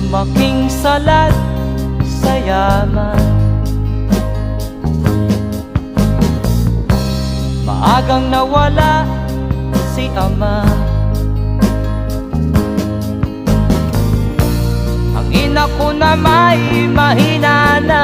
lumaking salat sa yaman. Maagang nawala si ama. Ang ina ko na may mahina na,